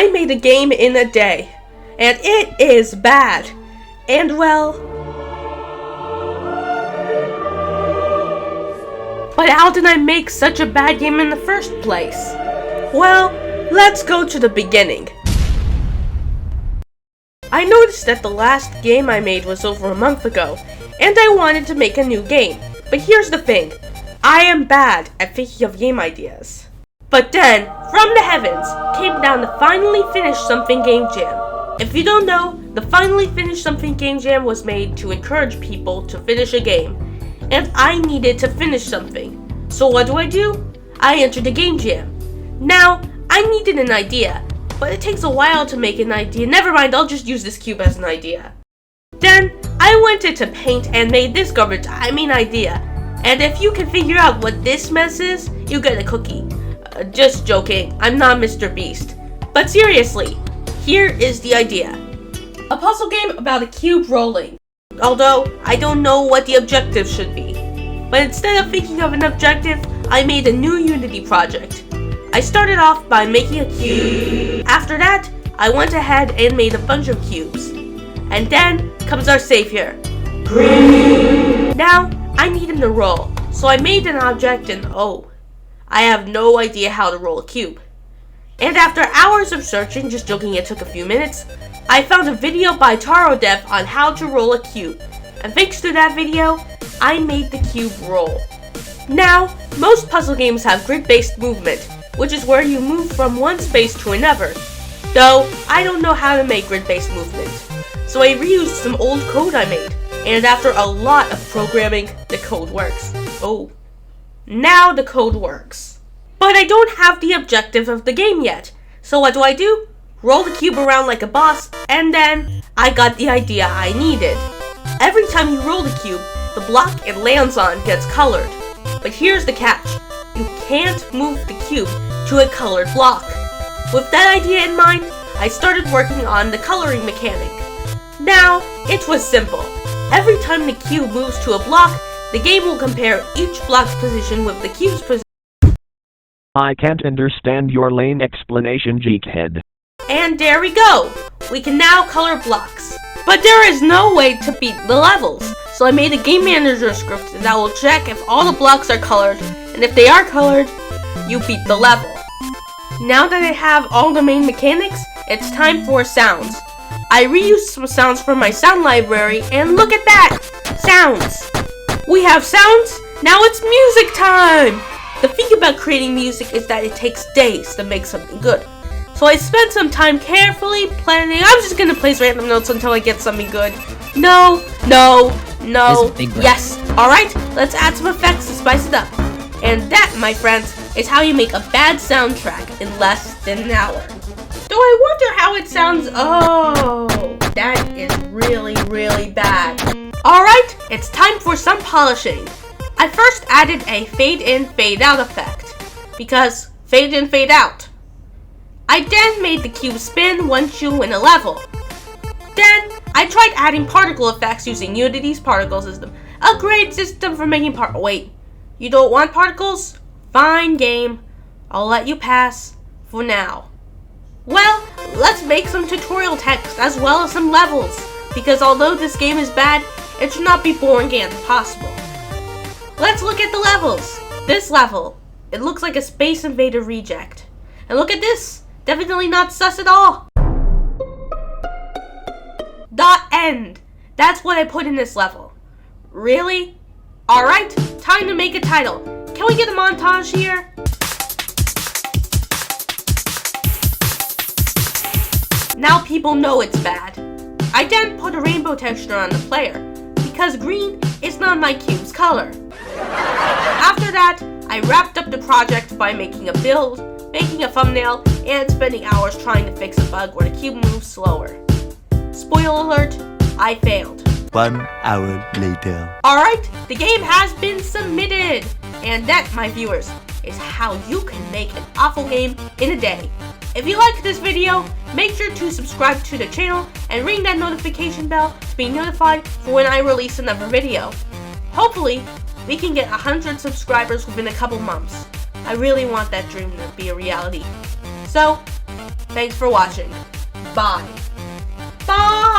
I made a game in a day, and it is bad. And well, but how did I make such a bad game in the first place? Well, let's go to the beginning. I noticed that the last game I made was over a month ago, and I wanted to make a new game. But here's the thing, I am bad at thinking of game ideas. But then, from the heavens, came down the Finally Finish Something Game Jam. If you don't know, the Finally Finish Something Game Jam was made to encourage people to finish a game, and I needed to finish something. So what do? I entered the game jam. Now, I needed an idea, but it takes a while to make an idea. Never mind, I'll just use this cube as an idea. Then, I went into Paint and made this idea. And if you can figure out what this mess is, you get a cookie. Just joking, I'm not Mr. Beast. But seriously, here is the idea. A puzzle game about a cube rolling. Although, I don't know what the objective should be. But instead of thinking of an objective, I made a new Unity project. I started off by making a cube. After that, I went ahead and made a bunch of cubes. And then comes our savior, Green. Now, I need him to roll. So I made an object and I have no idea how to roll a cube. And after hours of searching, just joking, it took a few minutes, I found a video by TaroDev on how to roll a cube. And thanks to that video, I made the cube roll. Now, most puzzle games have grid-based movement, which is where you move from one space to another. Though, I don't know how to make grid-based movement. So I reused some old code I made. And after a lot of programming, the code works. Now the code works. But I don't have the objective of the game yet. So what do? Roll the cube around like a boss, and then I got the idea I needed. Every time you roll the cube, the block it lands on gets colored. But here's the catch. You can't move the cube to a colored block. With that idea in mind, I started working on the coloring mechanic. Now, it was simple. Every time the cube moves to a block, the game will compare each block's position with the cube's position. I can't understand your lame explanation, Geekhead. And there we go! We can now color blocks. But there is no way to beat the levels, so I made a game manager script that will check if all the blocks are colored, and if they are colored, you beat the level. Now that I have all the main mechanics, it's time for sounds. I reused some sounds from my sound library, and look at that! Sounds! We have sounds, now it's music time! The thing about creating music is that it takes days to make something good. So I spent some time carefully planning. I'm just gonna place random notes until I get something good. No. Yes. Alright, let's add some effects to spice it up. And that, my friends, is how you make a bad soundtrack in less than an hour. Though I wonder how it sounds. That is really, really bad. Alright, it's time for some polishing. I first added a fade in, fade out effect. Because fade in, fade out. I then made the cube spin once you win a level. Then, I tried adding particle effects using Unity's particle system. A great system for making wait, you don't want particles? Fine game. I'll let you pass for now. Well, let's make some tutorial text as well as some levels. Because although this game is bad, it should not be boring and impossible. Let's look at the levels. This level, it looks like a Space Invader reject. And look at this. Definitely not sus at all. .end. That's what I put in this level. Really? Alright, time to make a title. Can we get a montage here? Now people know it's bad. I then put a rainbow texture on the player, because green is not my cube's color. After that, I wrapped up the project by making a build, making a thumbnail, and spending hours trying to fix a bug where the cube moves slower. Spoiler alert, I failed. 1 hour later. Alright, the game has been submitted! And that, my viewers, is how you can make an awful game in a day. If you liked this video, make sure to subscribe to the channel and ring that notification bell to be notified for when I release another video. Hopefully, we can get 100 subscribers within a couple months. I really want that dream to be a reality. So, Thanks for watching. Bye. Bye!